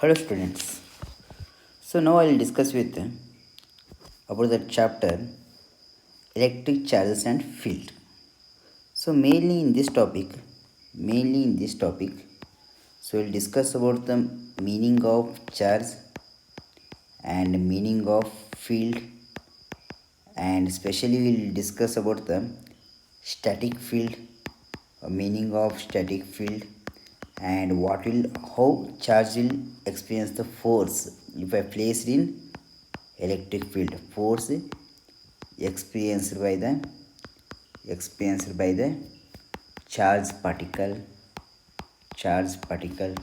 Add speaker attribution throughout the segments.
Speaker 1: Hello students. So now I will discuss with about the chapter electric charges and field. So mainly in this topic, so we'll discuss about the meaning of charge and meaning of field, and especially we'll discuss about the static field, meaning of static field, and how charge will experience the force if I placed in electric field. Force experienced by the experienced by the charge particle charge particle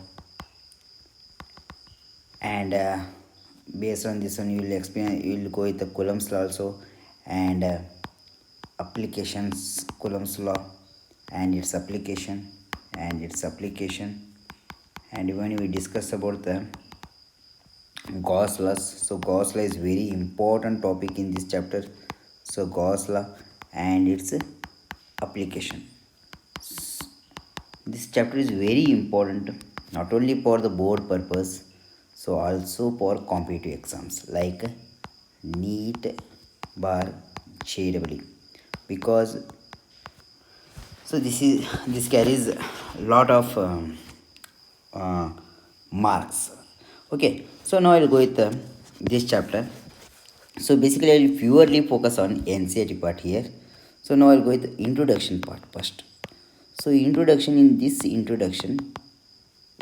Speaker 1: and based on this one you will go with the Coulomb's law also, and applications Coulomb's law and its application. And when we discuss about the Gauss laws, so Gauss law is very important topic in this chapter. So Gauss law and its application. This chapter is very important not only for the board purpose, so also for competitive exams like NEET, bar, JEE, because this carries a lot of marks. Okay, so now I'll go with this chapter. So basically I'll purely focus on NCERT part here. So now I'll go with the introduction part first. So in this introduction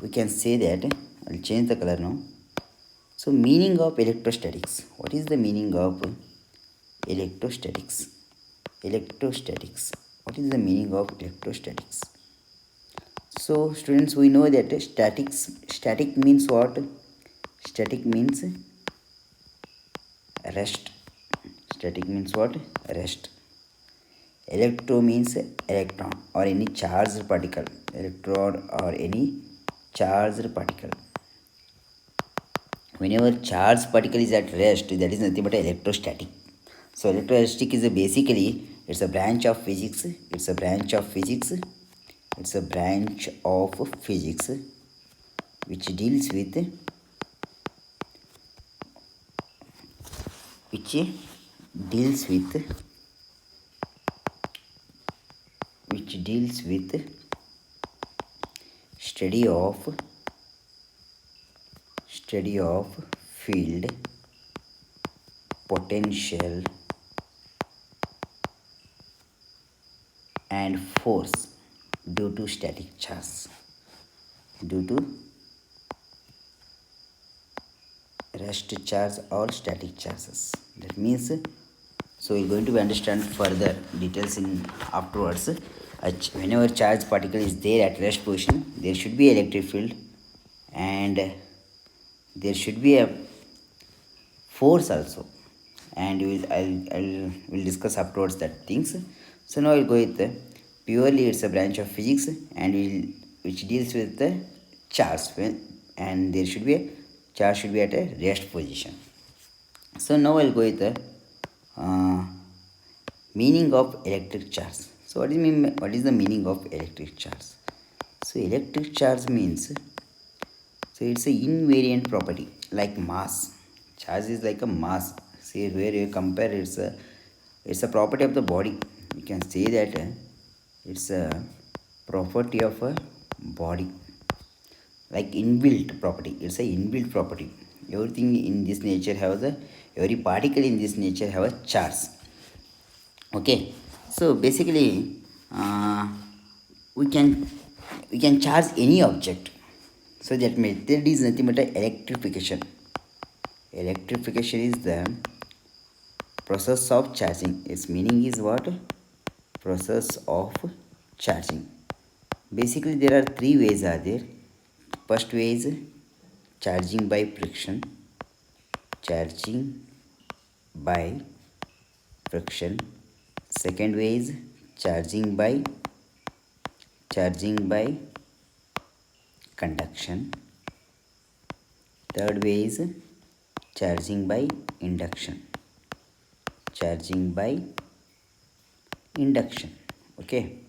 Speaker 1: we can say that I'll change the color now. So meaning of electrostatics. What is the meaning of electrostatics? Electrostatics. What is the meaning of electrostatics? So students, we know that static means what? Static means rest. Static means what? Rest. Electro means electron or any charged particle. Electron or any charged particle. Whenever charged particle is at rest, that is nothing but electrostatic. So electrostatic is it's a branch of physics. It's a branch of physics which deals with which deals with which deals with study of field, potential and force due to static charge, due to rest charge or static charges. That means, so we're going to understand further details in afterwards. Whenever charge particle is there at rest position, there should be electric field and there should be a force also, and we'll discuss afterwards that things. So now I'll go with the purely it's a branch of physics and which deals with the charge and there should be a charge should be at a rest position. So now I'll go with the uh, meaning of electric charge. So what is the meaning of electric charge? So electric charge means, so it's a invariant property like mass. Charge is like a mass. See where you compare, it's a property of the body. You can say that it's a property of a body, like inbuilt property. It's a inbuilt property. Everything in this nature has every particle in this nature have a charge. Okay, so basically we can charge any object. So that method is nothing but electrification. Electrification is the process of charging. Its meaning is what? Process of charging. Basically there are three ways are there. First way is charging by friction. Charging by friction. Second way is charging by conduction. Third way is charging by induction. Charging by induction. Okay,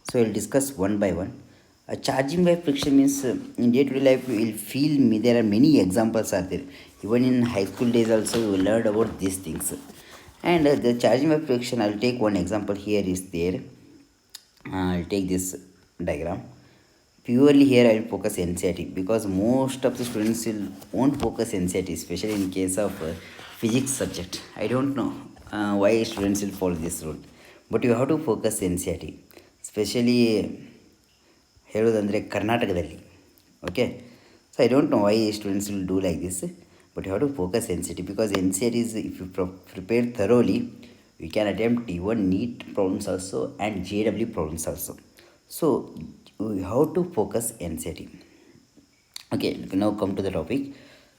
Speaker 1: so we'll discuss one by one. A charging by friction means in day-to-day life we will feel me. There are many examples are there. Even in high school days also we learned about these things. And the charging by friction, I'll take one example here is there. I'll take this diagram. Purely here I will focus NCERT because most of the students will won't focus NCERT, especially in case of physics subject. I don't know why students will follow this rule, but you have to focus NCERT, especially ಹೇಳೋದಂದರೆ ಕರ್ನಾಟಕದಲ್ಲಿ. Okay, so I don't know why students will do like this, but you have to focus N C T because N C R is if you prepare thoroughly you can attempt even NEET problems also and JW problems also. So you have to focus NCERT. Okay, now come to the topic.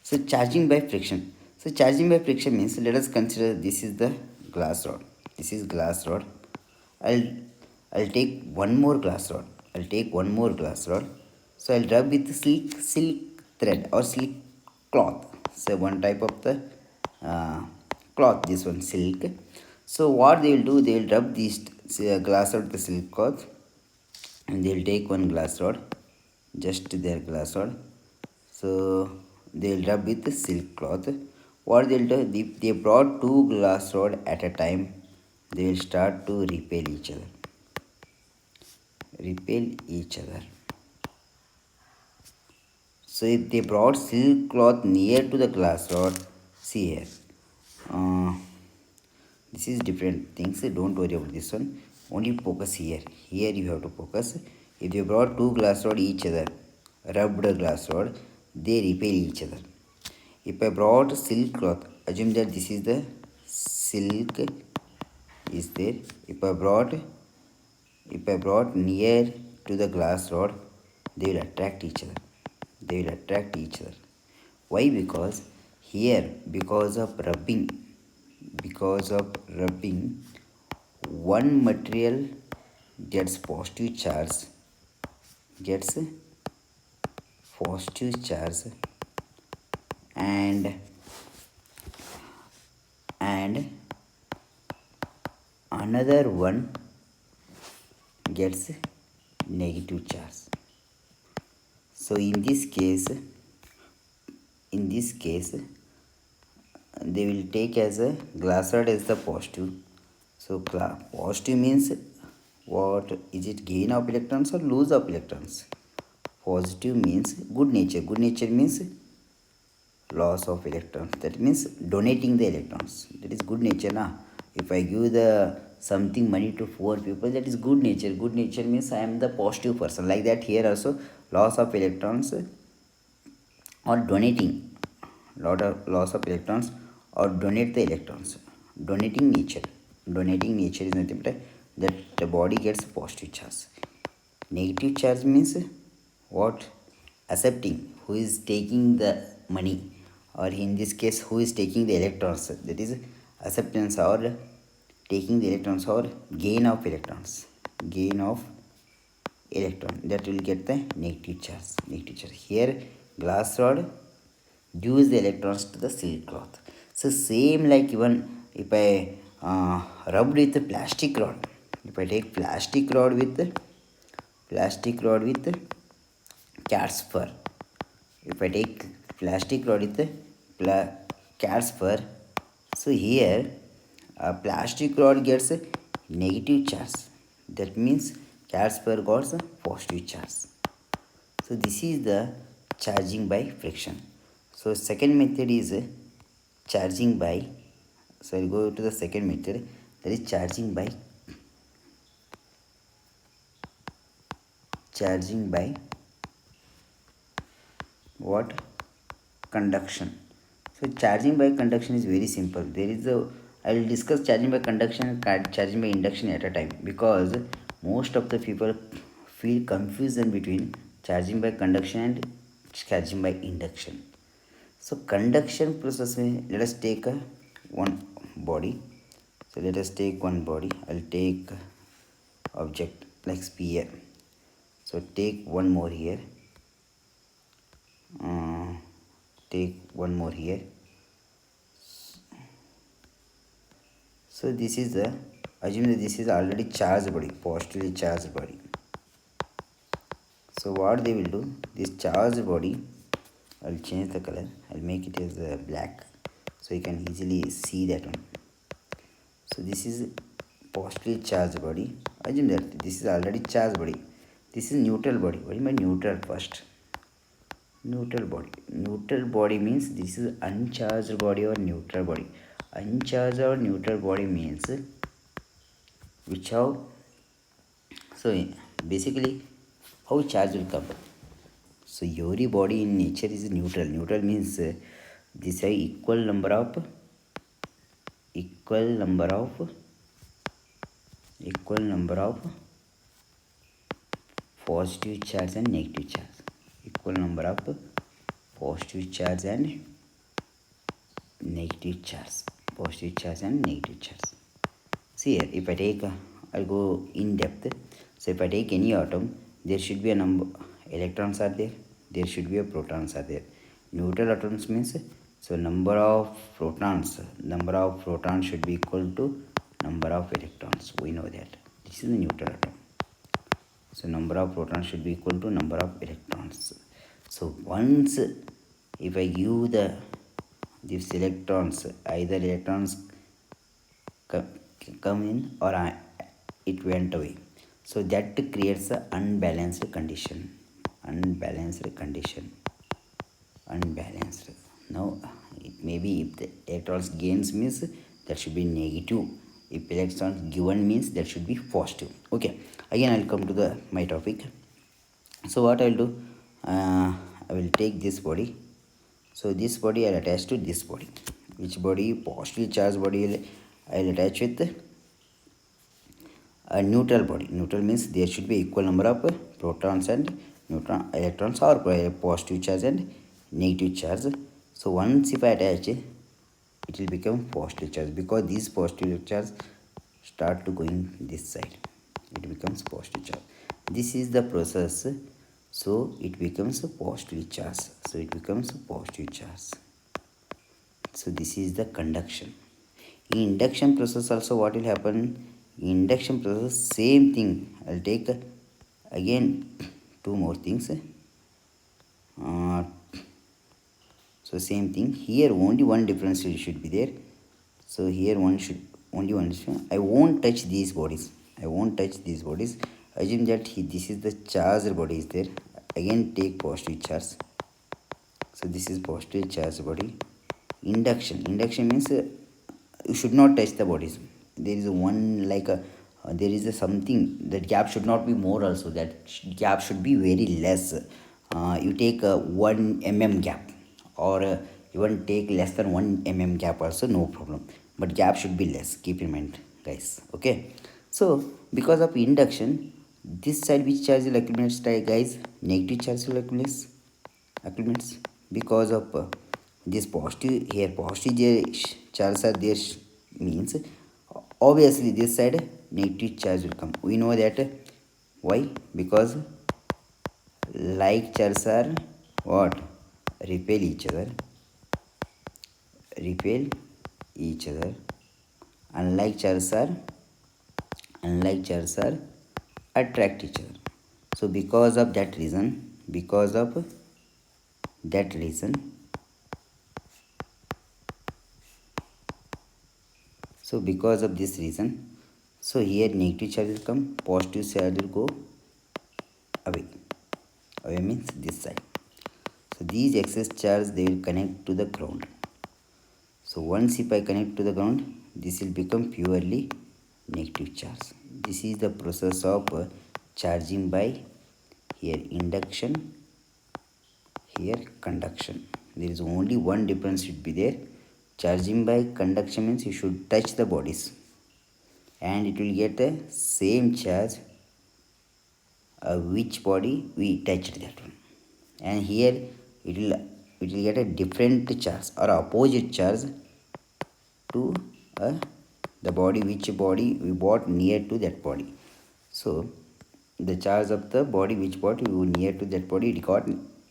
Speaker 1: So charging by friction. So charging by friction means, let us consider this is the glass rod. This is glass rod. I'll I'll take one more glass rod. I'll take one more glass rod. So I'll rub with silk thread or silk cloth. So one type of the cloth. This one silk. So what they will do? They will rub this glass rod with the silk cloth, and they will take one glass rod, just their glass rod. So they will rub with the silk cloth. What they will do? If they brought two glass rod at a time, they will start to repel each other. Repel each other. So if they brought silk cloth near to the glass rod, see here. This is different things. Don't worry about this one. Only focus here. Here you have to focus. If they brought two glass rod each other, rubbed glass rod, they repel each other. If I brought silk cloth, assume that this is the silk is there. If I brought near to the glass rod, they will attract each other. They will attract each other. Why? Because here, because of rubbing, one material gets positive charge, and another one gets negative charge. So in this case they will take as a glass rod as the positive. So positive means what is it? Gain of electrons or lose of electrons? Positive means good nature. Good nature means loss of electrons. That means donating the electrons. That is good nature, na? If I give the something money to poor people, that is good nature. Good nature means I am the positive person. Like that here also, loss of electrons or donating, loss of electrons or donate the electrons. Donating nature is nothing but that the body gets positive charge. Negative charge means what? Accepting, who is taking the money, or in this case who is taking the electrons. That is acceptance or taking the electrons or gain of electrons. That will get the negative charge. Here glass rod gives the electrons to the silk cloth. So same like even if I rubbed with the plastic rod. If I take plastic rod with cat's fur. If I take plastic rod with cat's fur, so here a plastic rod gets a negative charge. That means cat's fur got a positive charge. So this is the charging by friction. So second method is charging by. So I'll go to the second method, that is charging by what? Conduction. So charging by conduction is very simple. I will discuss charging by conduction and charging by induction at a time, because most of the people feel confusion between charging by conduction and charging by induction. So conduction process में let us take one body. So let us take one body. I'll take object like sphere. So take one more here. Take one more here. So this is the, assume that this is already charged body, positively charged body. So what they will do, this charged body, I'll change the color, I'll make it as black so you can easily see that one. So this is positively charged body. Assume that this is already charged body. This is neutral body. What do you mean neutral first? Neutral body. Neutral body means this is uncharged body or neutral body. Uncharged or neutral body means which how, so basically how charge will come. So every body in nature is neutral. Neutral means this is equal number of positive charge and negative charge. Equal number of positive charge and negative charge. Positive charge and negative charge. See here, if I take, I'll go in depth. So if I take any atom, there should be a number, electrons are there, there should be a protons are there. Neutral atoms means, so number of protons should be equal to number of electrons. We know that. This is the neutral atom. So number of protons should be equal to number of electrons. So once if I give these electrons, either electrons come in or it went away. So that creates an unbalanced condition. Unbalanced. Now it may be if the electrons gains means that should be negative. If electrons given means that should be positive. Okay. Again I'll come to my topic. So what I'll do, I will take this body. So this body I'll attach to this body. Which body? Positively charged body I'll attach with a neutral body. Neutral means there should be equal number of protons and electrons or positive charge and negative charge. So once if I attach it will become positive charge, because this positive charge start to going this side, it becomes positive charge. This is the process. So it becomes a positive charge. So this is the conduction. In induction process also what will happen? In induction process same thing. I'll take again two more things. So same thing here, only one difference should be there. So here only one. I won't touch these bodies. Assume that this is the charged body is there. Again take positive charge. So this is positive charge body. Induction means you should not touch the bodies. There is one like a there is a something, that gap should not be more also, that gap should be very less. You take a 1 mm gap, or even take less than 1 mm gap also, no problem, but gap should be less. Keep in mind guys. Okay, so because of induction, this side which charge will accumulate, guys, negative charge will accumulates because of this positive. Here positive charges are there means obviously this side negative charge will come. We know that. Why? Because like charges are what? Repel each other. Unlike charges are attract each other. So because of that reason, so because of this reason, so here negative charge will come, positive charge will go away. Away means this side. So these excess charge they will connect to the ground. So once if I connect to the ground, this will become purely negative charge. This is the process of charging by here induction, here conduction. There is only one difference should be there. Charging by conduction means you should touch the bodies and it will get the same charge which body we touched that one, and here it will get a different charge or opposite charge to the body which body we brought near to that body. So the charge of the body which body we near to that body, it got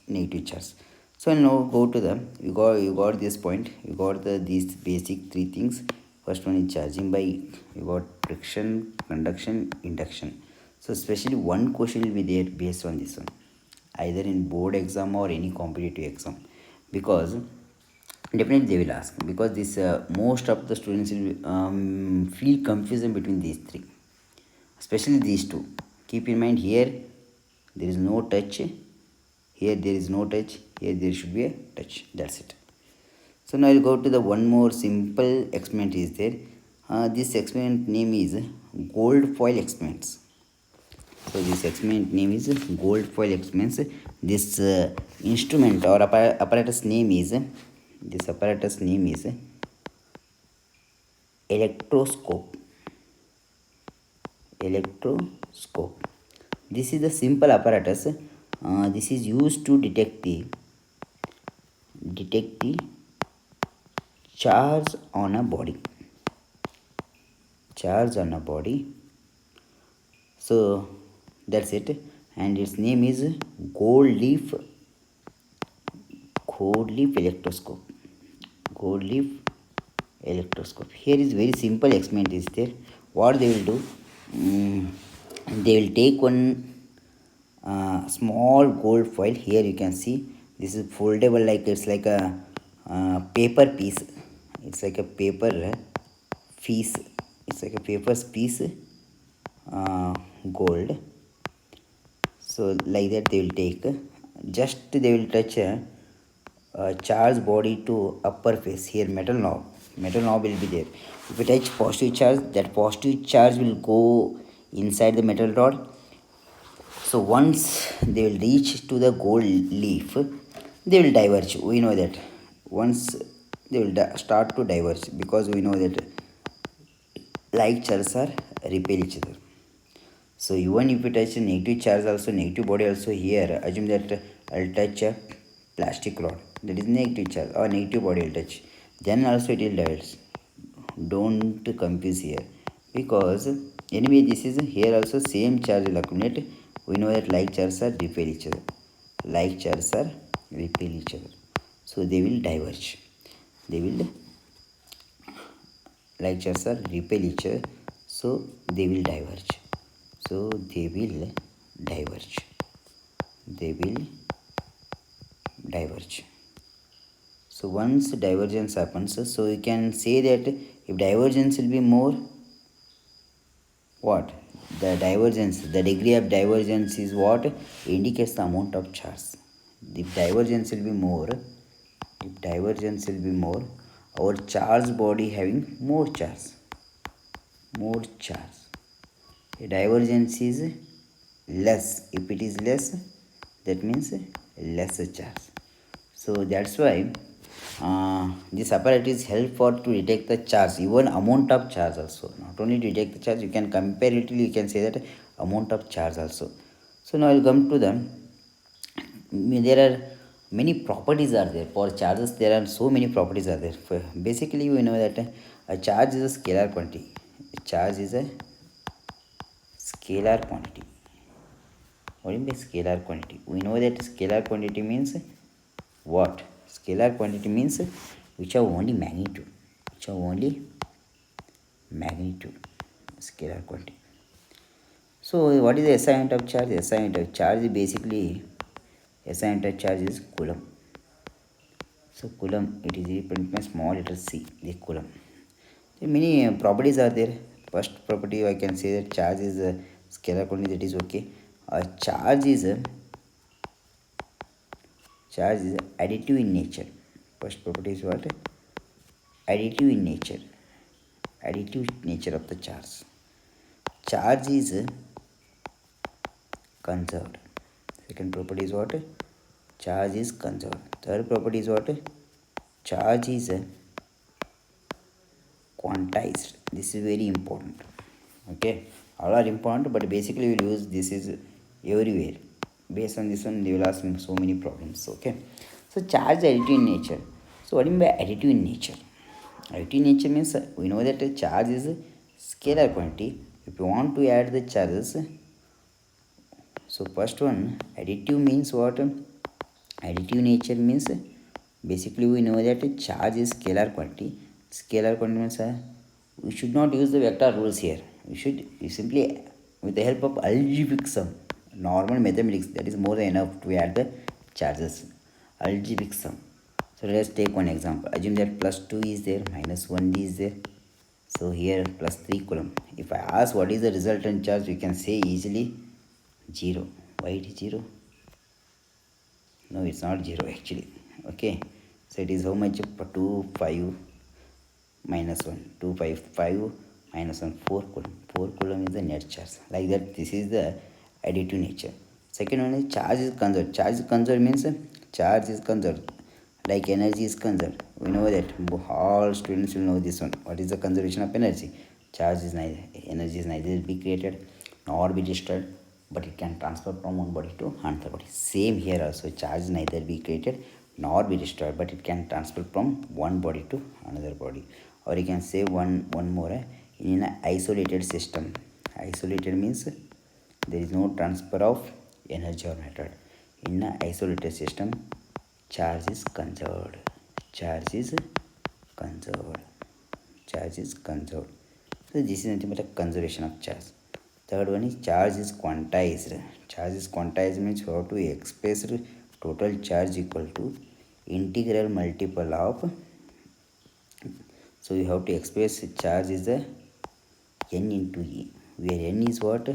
Speaker 1: negative charge. So now go to the you got this point, you got these basic three things. First one is charging by, you got friction, conduction, induction. So especially one question will be there based on this one. either in board exam or any competitive exam, because definitely they will ask, because this most of the students will feel confusion between these three, especially these two. Keep in mind, here there is no touch, here there is no touch, here there should be a touch, that's it. So now I'll go to the one more simple experiment is there. This experiment name is gold foil experiments. So this experiment name is gold foil experiments. This instrument or apparatus name is, this apparatus name is electroscope. Electroscope. This is the simple apparatus. This is used to detect the charge on a body. Charge on a body. So that's it, and its name is gold leaf electroscope. Gold leaf electroscope. Here is very simple experiment is there. What they will do, they will take one small gold foil. Here you can see this is foldable, like it's like a paper piece. It's like a paper piece. It's like a paper piece, gold. So like that they will take, just they will touch a charge body to upper face. Here metal knob will be there. If you touch positive charge, that positive charge will go inside the metal rod. So once they will reach to the gold leaf, they will diverge. We know that once they will start to diverge, because we know that like charges are repel each other. So even if you touch a negative charge also, negative body also, here assume that I'll touch a plastic rod, that is negative charge or negative body will touch, then also it will diverge. Don't confuse here, because anyway this is here also same charge will accumulate. We know that like charges are repel each other. Like charges are repel each other. So they will diverge. They will like charges are repel each other. So they will diverge. So they will diverge. They will diverge. So once divergence happens, so you can say that if divergence will be more, what? The degree of divergence is what? Indicates the amount of charge. If divergence will be more, our charge body having more charge. More charge. A divergence is less. If it is less, that means lesser charge. So that's why this apparatus is helpful to detect the charge, even amount of charge also. Not only to detect the charge, you can comparatively you can say that amount of charge also. So now I'll come to them. There are many properties are there for charges. There are so many properties are there. Basically, we know that a charge is a scalar quantity. A charge is a scalar quantity. What do you mean scalar quantity? We know that scalar quantity means what? Scalar quantity means which have only magnitude. Scalar quantity. So what is the SI unit of charge? SI unit of charge is basically, SI unit of charge is coulomb. So coulomb, it is represented by small letter c, the coulomb. So many properties are there. First property I can say that charge is a scalar quantity, that is okay. Charge is additive in nature. First property is what? Additive in nature. Additive nature of the charge. Charge is conserved. Second property is what? Charge is conserved. Third property is what? Charge is quantized. This is very important. Okay, all are important, but basically we will use this is everywhere. Based on this one, they will ask me so many problems. Okay, so charge additive in nature. So what do you mean by additive in nature? Additive in nature means we know that a charge is a scalar quantity. If you want to add the charges, so first one, additive means what? Additive nature means basically we know that a charge is scalar quantity. Scalar quantity means we should not use the vector rules here. We should simply, with the help of algebraic sum, normal mathematics, that is more than enough to add the charges. Algebraic sum. So let's take one example. Assume that plus 2 is there, minus 1 is there. So here plus 3 coulomb. If I ask what is the resultant charge, we can say easily 0. Why it is 0? No, it's not 0 actually. Okay. So it is how much? 2, 5 minus 1. 2, 5, 5 minus 1, 4 coulomb. 4 coulomb is the net charge. Like that, this is the additive nature. Second one is charge is conserved. Charge is conserved means charge is conserved. Like energy is conserved. We know that all students will know this one. What is the conservation of energy? Charge is neither, energy is neither be created nor be destroyed, but it can transfer from one body to another body. Same here also, charge is neither be created nor be destroyed, but it can transfer from one body to another body. Or you can say one more, in an isolated system. Isolated means there is no transfer of energy or matter. In an isolated system, charge is conserved. Charge is conserved. Charge is conserved. So this is nothing but a conservation of charge. Third one is charge is quantized. Charge is quantized means you have to express total charge equal to integral multiple of. So you have to express charge is the n into e, where n is what?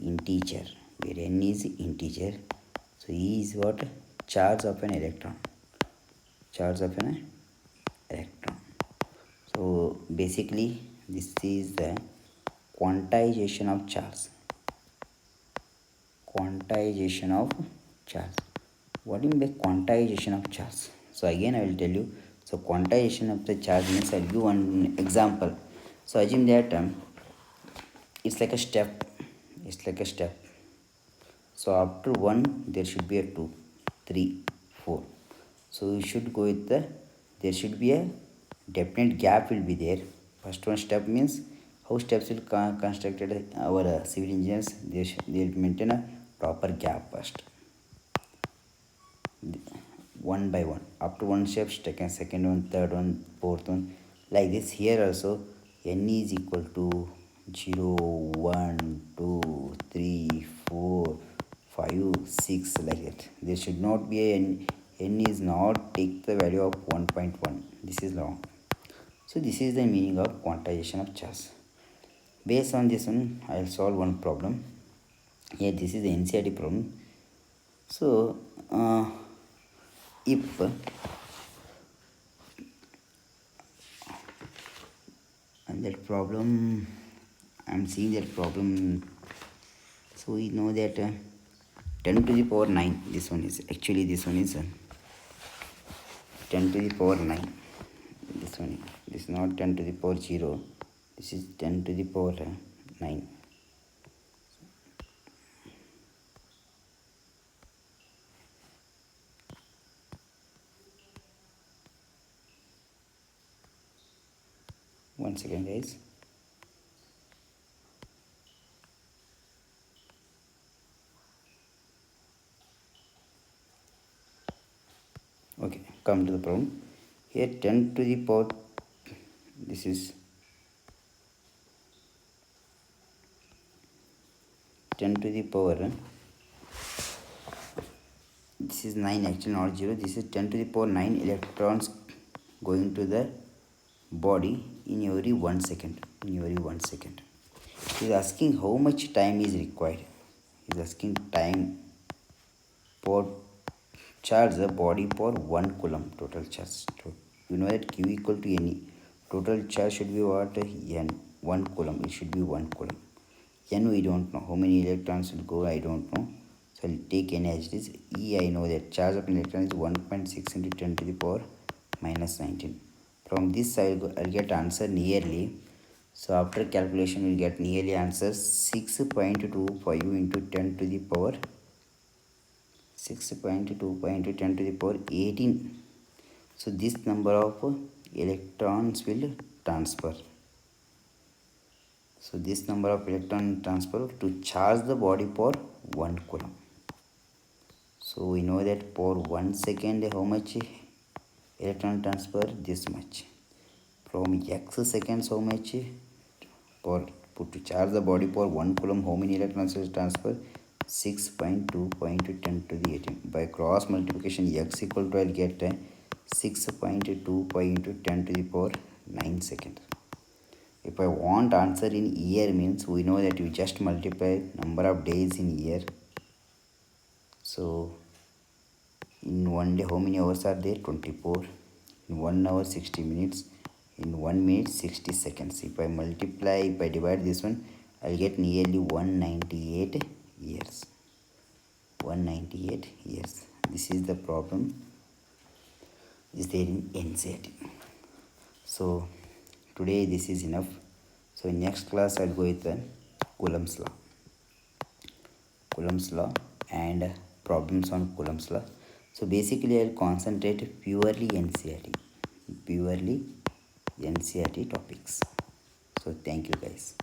Speaker 1: Integer. Where n is integer. So e is what? Charge of an electron. Charge of an electron. So basically this is the quantization of charge. Quantization of charge. What do you mean by quantization of charge? So again I will tell you. So quantization of the charge means, I'll give one example. So assume that it's like a step. It's like a step. So after 1 there should be a 2, 3, 4. So you should go with there should be a definite gap will be there. First one step means how steps will constructed our civil engineers, they will maintain a proper gap first, one by one. After one step, second one, third one, fourth one, like this. Here also n is equal to 0, 1, 2, 3, 4, 5, 6, like that. There should not be a n is not take the value of 1.1. This is wrong. So this is the meaning of quantization of charge. Based on this one, I will solve one problem. Here this is the NCERT problem. So if and that problem, I am seeing that problem. So we know that 10 to the power 9, this one is actually, this one is 10 to the power 9. This one, this is not 10 to the power 0, this is 10 to the power 9. One second guys. Okay, come to the problem. Here 10 to the power, this is 10 to the power, this is 9 actually, not 0. This is 10 to the power 9 electrons going to the body in every 1 second. In every 1 second. He is asking how much time is required. He is asking time for charge the body for 1 coulomb total charge. So you know that Q equal to Ne. Total charge should be what? N. 1 coulomb. It should be 1 coulomb. N we don't know. How many electrons will go? I don't know. So I'll take N as it is. E I know that charge of an electron is 1.6 into 10 to the power minus 19. From this I'll get answer nearly. So after calculation we'll get nearly answer 6.25 into 10 to the power 6.25 into 10 to the power 18. So this number of electrons will transfer. So this number of electron transfer to charge the body for 1 coulomb. So we know that for 1 second how much electron transfer? This much. From x seconds how much? For to charge the body for 1 coulomb how many electrons will transfer? 6.2.10 to the 18. By cross multiplication, x equal to, I'll get 6.2 into 10 to the power 9 seconds. If I want answer in year, means we know that you just multiply number of days in year. So in one day, how many hours are there? 24. In 1 hour, 60 minutes. In 1 minute, 60 seconds. If I multiply, if I divide this one, I'll get nearly 198 years. 198 years. This is the problem is there in NCERT. So today this is enough. So in next class I'll go with the Coulomb's law and problems on Coulomb's law. So basically I'll concentrate purely NCERT topics. So thank you guys.